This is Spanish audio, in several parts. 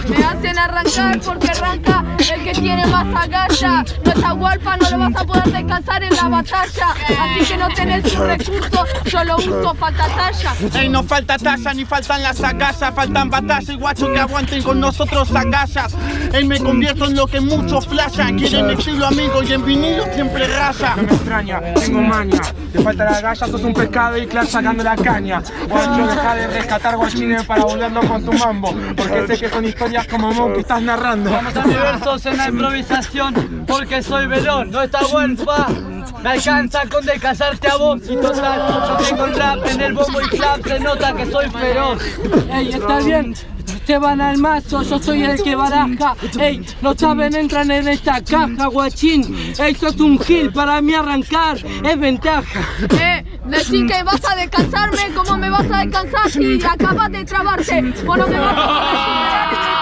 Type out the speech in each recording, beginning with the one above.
Me hacen arrancar porque arranca el que tiene más agallas. No está Walpa, no lo vas a poder descansar en la batalla. Así que no tenés un recurso, yo lo uso, falta talla. Ey, no falta talla ni faltan las agallas, faltan batallas y guachos que aguanten con nosotros agallas. Ey, me convierto en lo que muchos flashan. Quieren estilo amigo y en vinilo siempre raya. No me extraña, tengo maña. Te falta la agalla, sos un pescado y Clark sacando la caña. Guacho, deja de rescatar guachines para volverlo con tu mambo. Porque sé que son historias como Mo que estás narrando. Vamos a diversos en la improvisación, porque soy velón, no está Walpa. Me alcanza con descansarte a vos y total, yo tengo el rap en el bombo y clap, se nota que soy feroz. Ey, está bien, te van al mazo, yo soy el que baraja. Ey, no saben, entran en esta caja, guachín. Ey, sos un gil, para mí arrancar es ventaja. Decís que vas a descansarme, ¿cómo me vas a descansar si acabas de trabarte? Vos no me vas a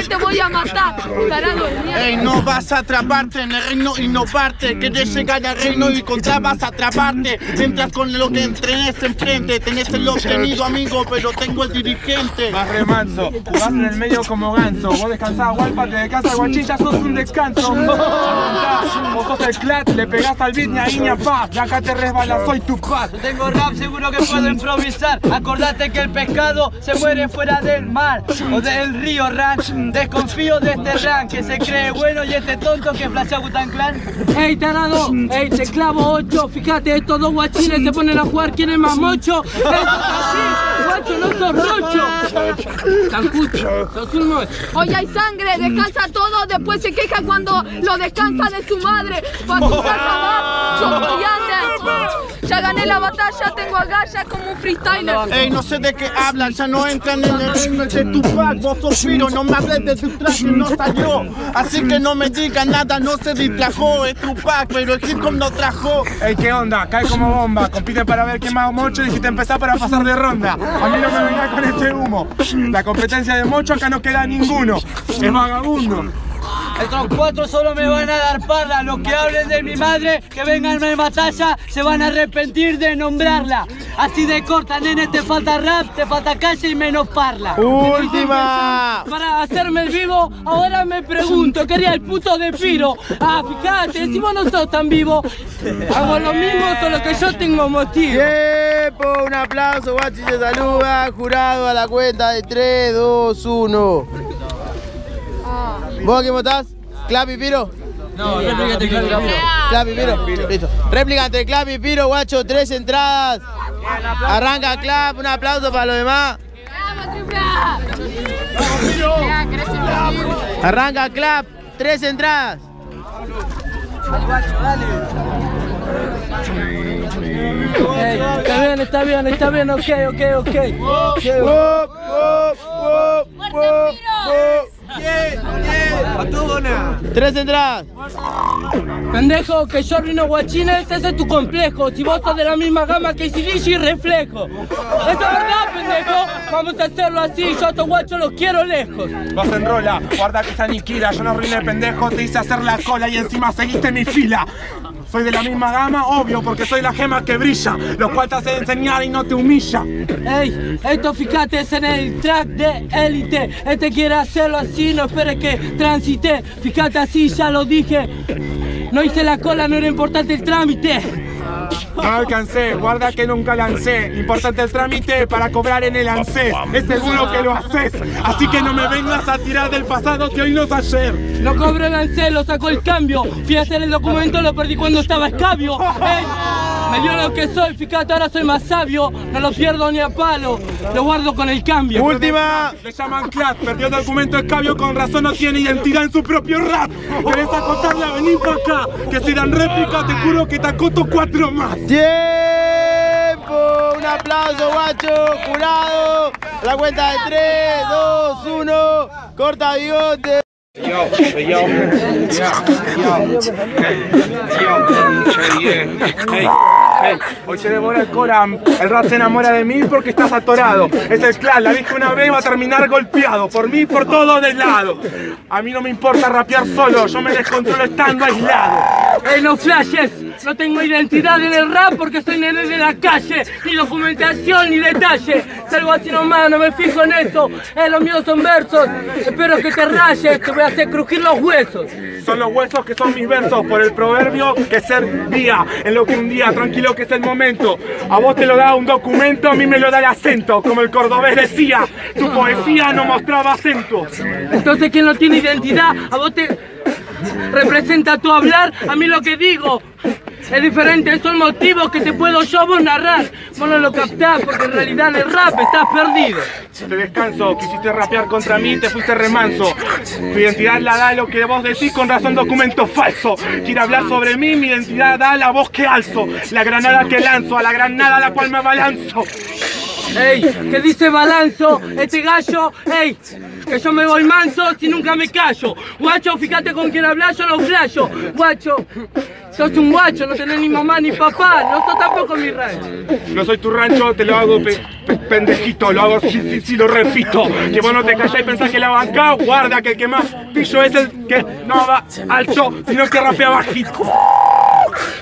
te voy a matar, tarado. Ey, no vas a atraparte en el reino y no parte. Querés llegar al reino y contra vas a atraparte. Entras con lo que entrenes enfrente. Tenés el obtenido amigo, pero tengo el dirigente. Más remanso, jugás en el medio como ganso. Vos descansás Walpa, te descansas guachilla, sos un descanso. Vos sos el clat, le pegás al beat, ña iña pa. Y acá te resbalas, soy tu paz. Yo tengo rap, seguro que puedo improvisar. Acordate que el pescado se muere fuera del mar o del río Ranch. Desconfío de este rank que se cree bueno y este tonto que flashea Wu-Tang Clan. Ey, tarado, ey, te clavo 8. Fíjate, estos dos guachines se ponen a jugar, ¿quién es más mocho? Ey, sos así, guacho, no sos rocho. Tancucho, sos un mocho. Hoy hay sangre, descansa todo, después se queja cuando lo descansa de su madre. Pa' tu casa va, yo soy Ander. Ya gané la batalla, tengo agallas como un freestyler. Ey, no sé de qué hablan, ya no entran en el reino de Tupac. Vos sos Firo, no me hables de tu track que no salió. Así que no me digan nada, no se distrajo. Es Tupac, pero el hip hop no trajo. Ey, ¿qué onda? Cae como bomba. Compite para ver quién más mocho y si te empezás para pasar de ronda. A mí no me vengas con este humo. La competencia de mocho acá no queda ninguno. Es vagabundo. Estos cuatro solo me van a dar parla. Los que hablen de mi madre, que vengan en batalla, se van a arrepentir de nombrarla. Así de corta, nene, te falta rap, te falta calle y menos parla. ¡Última! Para hacerme el vivo, ahora me pregunto, ¿qué haría el puto de Piro? Ah, fíjate, si vos no sos tan vivo, hago lo mismo, solo que yo tengo motivo. ¡Tiempo! Un aplauso, guachi, se saluda. Jurado a la cuenta de 3, 2, 1. ¿Vos quién votás? ¿Clap y Piro? No, réplica Clap y Piro. Clap y Piro. Listo. Réplica entre Clap y Piro, guacho, 3 entradas. Arranca Clap, un aplauso para los demás. Arranca Clap, 3 entradas. Ey, está bien, ok. Tres entradas. Pendejo, que yo arruino guachines, ese es tu complejo. Si vos sos de la misma gama que Sirishi y Reflejo. Eso es verdad, pendejo. Vamos a hacerlo así, yo a estos guachos los quiero lejos. Vas en rola, guarda que se aniquila. Yo no arruiné, pendejo, te hice hacer la cola y encima seguiste mi fila. Soy de la misma gama, obvio, porque soy la gema que brilla, lo cual te hace enseñar y no te humilla. Ey, esto fíjate, es en el track de élite. Este quiere hacerlo así, no esperes que transite. Fíjate así, ya lo dije. No hice la cola, no era importante el trámite. No alcancé, guarda que nunca lancé. Importante el trámite para cobrar en el ANSES. Es seguro que lo haces, así que no me vengas a tirar del pasado que hoy no es ayer. No cobré el ANSES, lo sacó el cambio. Fui a hacer el documento, lo perdí cuando estaba escabio. Ey, me dio lo que soy, fíjate, ahora soy más sabio. No lo pierdo ni a palo, lo guardo con el cambio. Última. Le llaman Clap, perdió el documento escabio, con razón no tiene identidad en su propio rap. ¿Querés acotarla? Vení pa' acá, que si dan réplica te juro que te acoto 4 más. ¡Tiempo! Un aplauso, guacho, jurado. La cuenta de 3, 2, 1. Corta bigote. Hoy se devora el Coram, el rap se enamora de mí porque estás atorado. Es el clan, la dije una vez, va a terminar golpeado. Por mí, por todo de lado. A mí no me importa rapear solo, yo me descontrolo estando aislado. ¡Ey, no flashes! No tengo identidad en el rap porque soy nene de la calle. Ni documentación ni detalle. Salgo así nomás, no me fijo en eso. Los míos son versos. Espero que te rayes, te voy a hacer crujir los huesos. Son los huesos que son mis versos, por el proverbio que ser día, en lo que un día, tranquilo que es el momento. A vos te lo da un documento, a mí me lo da el acento, como el cordobés decía, tu poesía no mostraba acentos. Entonces, ¿quién no tiene identidad? A vos te representa tu hablar, a mí lo que digo es diferente, son motivos que te puedo yo vos narrar. Vos no lo captás porque en realidad en el rap estás perdido. Te descanso, quisiste rapear contra mí, te fuiste remanso. Tu identidad la da lo que vos decís, con razón documento falso. Quiere hablar sobre mí, mi identidad da la voz que alzo. La granada que lanzo, a la granada a la cual me abalanzo. Ey, ¿qué dice Balanzo? Este gallo, ey, que yo me voy manso si nunca me callo. Guacho, fíjate con quién hablas, yo no flasho. Guacho, sos un guacho, no tenés ni mamá ni papá, no sos tampoco mi rancho. No soy tu rancho, te lo hago pendejito, lo hago si lo repito. Que vos no te callás y pensás que la banca, guarda que el que más pillo es el que no va alto, sino que rapea bajito.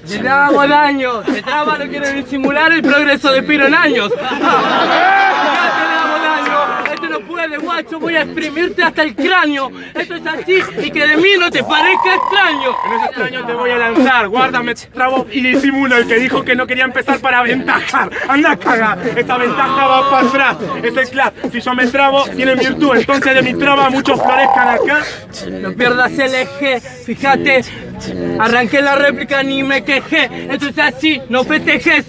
Si le hago daño, se traba, no quiere disimular el progreso de Piro en años. Ya te le hago daño, este no puede, guacho, voy a exprimirte hasta el cráneo. Esto es así y que de mí no te parezca extraño. No es extraño, te voy a lanzar, guárdame, trabo y disimulo. El que dijo que no quería empezar para aventajar, anda a cagar, esa ventaja va para atrás, es el clap. Si yo me trabo, tienen virtud, entonces de mi traba muchos florezcan acá. No pierdas el eje, fíjate, arranqué la réplica ni me quejé. Esto es así, no festejes.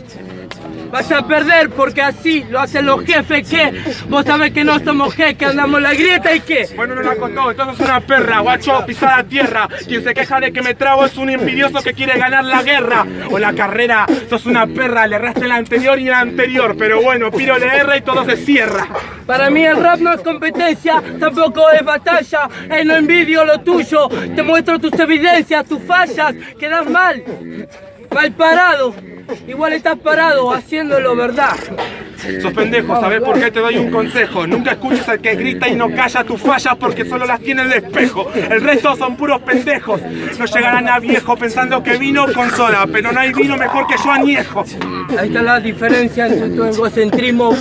Vas a perder porque así lo hacen los jefes, que vos sabés que no somos jeques, andamos la grieta y qué. Bueno, no la contó, entonces es una perra, guacho, pisada tierra. Quien se queja de que me trabo es un envidioso que quiere ganar la guerra o la carrera. Sos una perra, le erraste la anterior y la anterior, pero bueno, Piro le erra y todo se cierra. Para mí el rap no es competencia, tampoco es batalla. No envidio lo tuyo, te muestro tus evidencias, tus fallas, quedas mal parado. Igual estás parado haciéndolo verdad. Sos pendejo, ¿sabés por qué te doy un consejo? Nunca escuches al que grita y no calla tus fallas porque solo las tiene el espejo. El resto son puros pendejos. No llegarán a viejo pensando que vino con soda, pero no hay vino mejor que yo añejo. Ahí está la diferencia entre tu egocentrismo.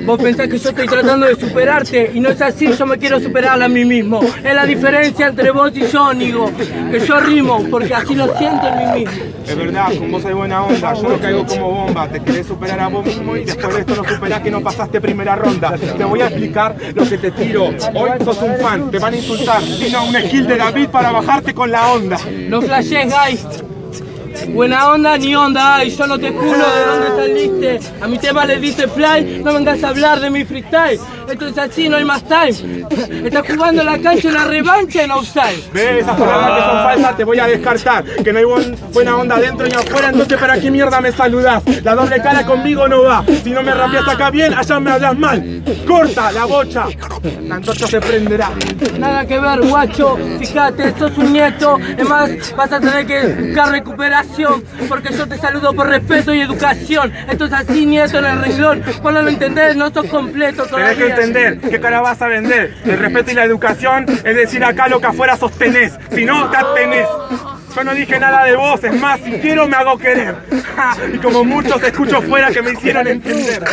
Vos pensás que yo estoy tratando de superarte y no es así, yo me quiero superar a mí mismo. Es la diferencia entre vos y yo, Nigo, que yo rimo porque así lo siento en mí mismo. Es verdad, con vos hay buena onda, yo no caigo como bomba. Te querés superar a vos mismo y después de esto no superás que no pasaste primera ronda. Te voy a explicar lo que te tiro. Hoy sos un fan, te van a insultar. Vino un skill de David para bajarte con la onda. No flashes, guys. Buena onda ni onda hay, yo no te culo de dónde saliste. A mi tema le diste fly, no vengas a hablar de mi freestyle. Esto es así, no hay más time. Estás jugando la cancha en la revancha en offside. Ve, esas palabras que son falsas te voy a descartar. Que no hay buena onda adentro ni afuera, entonces ¿para qué mierda me saludás? La doble cara conmigo no va. Si no me rapeas acá bien, allá me hablas mal. Corta la bocha, la antorcha se prenderá. Nada que ver, guacho, fíjate, sos un nieto. Es más, vas a tener que buscar recuperación, porque yo te saludo por respeto y educación. Esto es así, nieto, en el renglón. Vos no lo entendés, no sos completo todavía. Tenés que entender, ¿qué cara vas a vender? El respeto y la educación es decir acá lo que afuera sostenés. Si no, te atenés. Yo no dije nada de vos, es más, si quiero me hago querer. Y como muchos escucho fuera que me hicieron entender.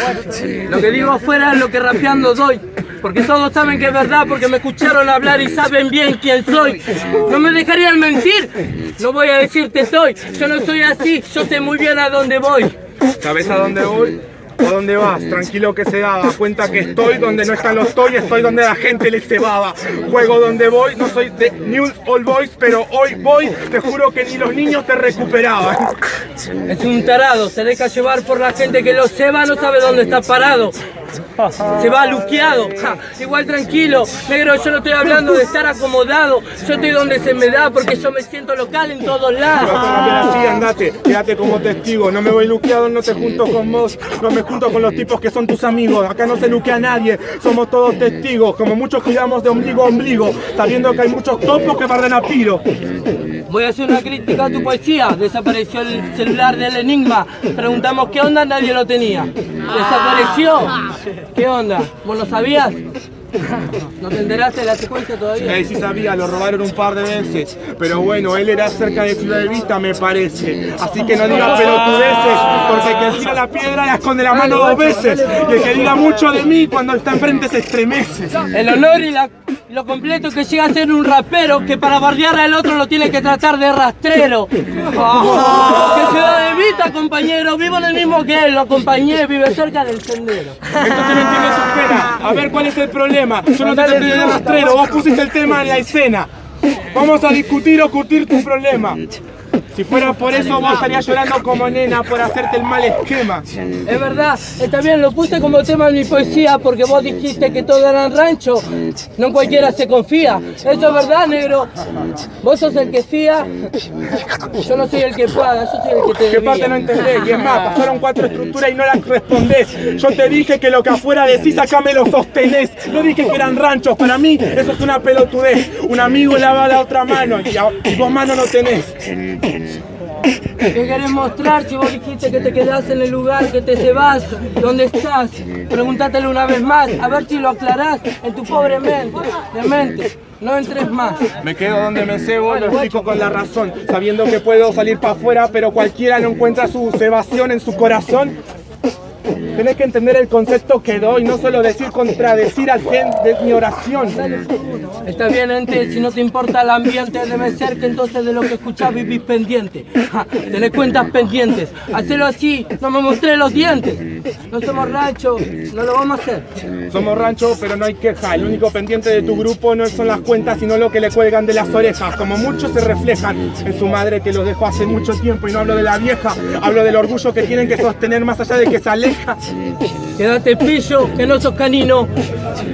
Lo que digo afuera es lo que rapeando doy. Porque todos saben que es verdad, porque me escucharon hablar y saben bien quién soy. No me dejarían mentir, no voy a decirte soy. Yo no soy así, yo sé muy bien a dónde voy. ¿Sabes a dónde voy? ¿A dónde vas? Tranquilo que se daba cuenta que estoy donde no están los toys, estoy donde la gente les cebaba. Juego donde voy, no soy de New Old Boys, pero hoy voy, te juro que ni los niños te recuperaban. Es un tarado, se deja llevar por la gente que lo ceba, no sabe dónde está parado. Se va luqueado, igual tranquilo, negro, yo no estoy hablando de estar acomodado. Yo estoy donde se me da porque yo me siento local en todos lados. Así, andate, quédate como testigo. No me voy luqueado, no te junto con vos. No me junto con los tipos que son tus amigos. Acá no se luquea a nadie, somos todos testigos. Como muchos cuidamos de ombligo a ombligo, sabiendo que hay muchos topos que barden a Piro. Voy a hacer una crítica a tu poesía. Desapareció el celular del Enigma. Preguntamos qué onda, nadie lo tenía. Desapareció. ¿Qué onda? ¿Vos lo sabías? ¿No te enteraste de la secuencia todavía? Sí sabía, lo robaron un par de veces. Pero bueno, él era cerca de Ciudad de Vista, me parece. Así que no digas pelotudeces, porque el que tira la piedra la esconde la mano 2 veces. Y el que diga mucho de mí, cuando está enfrente se estremece. El honor y lo completo que llega a ser un rapero que para bardear al otro lo tiene que tratar de rastrero. Que Ciudad de Vista, compañero, vivo en el mismo que él, lo acompañé, vive cerca del sendero. Entonces no entiendes su pena. A ver, ¿cuál es el problema? Yo no te traté de rastrero, vos pusiste el tema en la escena. Vamos a discutir o curtir tu problema. Si fuera por eso, vos estarías llorando como nena por hacerte el mal esquema. Es verdad, está bien, lo puse como tema en mi poesía porque vos dijiste que todo era rancho. No cualquiera se confía. Eso es verdad, negro. Vos sos el que fía. Yo no soy el que paga, yo soy el que te ¿Qué parte no entendés? Y es más, pasaron 4 estructuras y no las respondés. Yo te dije que lo que afuera decís acá me lo sostenés. No dije que eran ranchos, para mí eso es una pelotudez. Un amigo lava la otra mano y vos mano no tenés. ¿Qué querés mostrar si vos dijiste que te quedás en el lugar, que te cebás? ¿Dónde estás? Pregúntatelo una vez más, a ver si lo aclarás en tu pobre mente. No entres más. Me quedo donde me cebo y lo explico con la razón, sabiendo que puedo salir para afuera, pero cualquiera no encuentra su cebación en su corazón. Tenés que entender el concepto que doy, no solo decir contradecir al gen de mi oración. Está bien, ente, si no te importa el ambiente, debe ser que entonces de lo que escuchás vivís pendiente. Tenés cuentas pendientes. Hacelo así, no me mostré los dientes. No somos rancho, no lo vamos a hacer. Somos rancho, pero no hay queja. El único pendiente de tu grupo no son las cuentas, sino lo que le cuelgan de las orejas. Como muchos se reflejan en su madre que los dejó hace mucho tiempo. Y no hablo de la vieja, hablo del orgullo que tienen que sostener más allá de que se aleja. Quédate pillo, que no sos canino.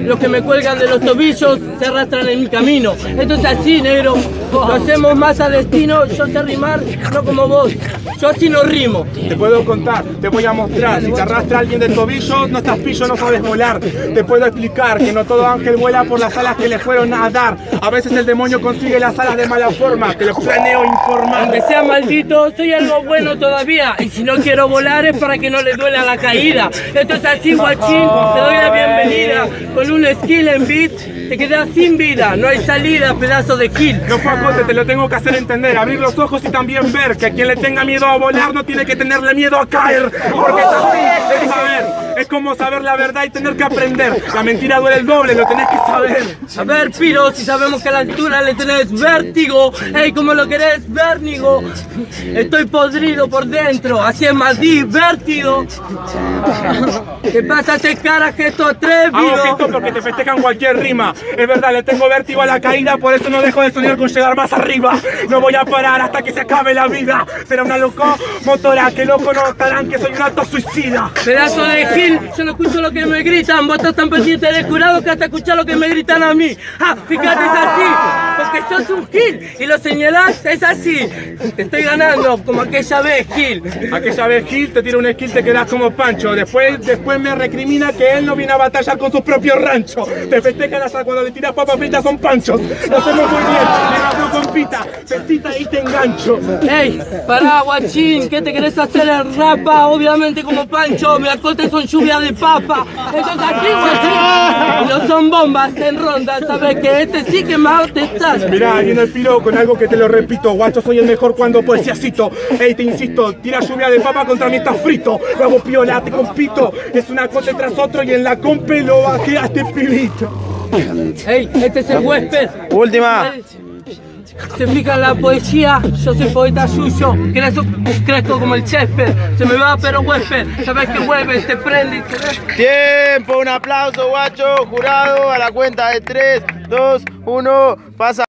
Los que me cuelgan de los tobillos se arrastran en mi camino. Esto es así, negro. Lo hacemos más a destino. Yo sé rimar, no como vos. Yo así no rimo. Te puedo contar, te voy a mostrar. Si te arrastra alguien del tobillo, no estás pillo, no sabes volar. Te puedo explicar que no todo ángel vuela por las alas que le fueron a dar. A veces el demonio consigue las alas de mala forma. Te lo planeo informar. Aunque sea maldito, soy algo bueno todavía. Y si no quiero volar es para que no le duela la caída. Esto es así, guachín. Te doy la bienvenida. Con un skill en beat, te quedas sin vida. No hay salida, pedazo de kill. No, Facote, te lo tengo que hacer entender. Abrir los ojos y también ver que quien le tenga miedo a volar no tiene que tenerle miedo a caer. Porque es así, es saber. Es como saber la verdad y tener que aprender. La mentira duele el doble, lo tenés que saber. A ver, Piro, si sabemos que a la altura le tenés vértigo. Ey, ¿cómo lo querés, vértigo? Estoy podrido por dentro, así es más divertido. ¿Qué pasa? Haces cara, gesto atrevido. Hago gesto porque te festejan cualquier rima. Es verdad, le tengo vértigo a la caída, por eso no dejo de soñar con llegar más arriba. No voy a parar hasta que se acabe la vida. Será una locomotora, que loco notarán que soy un acto suicida. Pedazo de Gil, yo no escucho lo que me gritan. Vos estás tan pendiente del jurado que hasta escuchás lo que me gritan a mí. Ah, fíjate, es así, porque sos un Gil y lo señalás, es así. Te estoy ganando como aquella vez, Gil. Aquella vez Gil te tira un skill, te quedás como Pancho. Después me recrimina que él no viene a batallar con sus propios ranchos. Te festejan hasta cuando le tiras papas fritas son panchos. Lo hacemos muy bien, le no compita, pesita y te engancho. Ey, pará, guachín, ¿qué te querés hacer el rapa? Obviamente como Pancho, me acotes son lluvia de papa. Entonces así, guachín, y no son bombas en ronda, sabes que este sí que más te estás. Mirá, viene el piro con algo que te lo repito. Guacho, soy el mejor cuando poesiacito. Ey, te insisto, tira lluvia de papa contra mí, estás frito. Lo hago piola, te compito. Es una acote tras otro y en la compe lo bajé a este pibito. Ey, este es el huésped. Última. Se fija en la poesía, yo soy poeta suyo, crezco como el césped, se me va pero huésped, sabes que vuelve, se prende y se... Tiempo, un aplauso, guacho, jurado, a la cuenta de 3, 2, 1, pasa.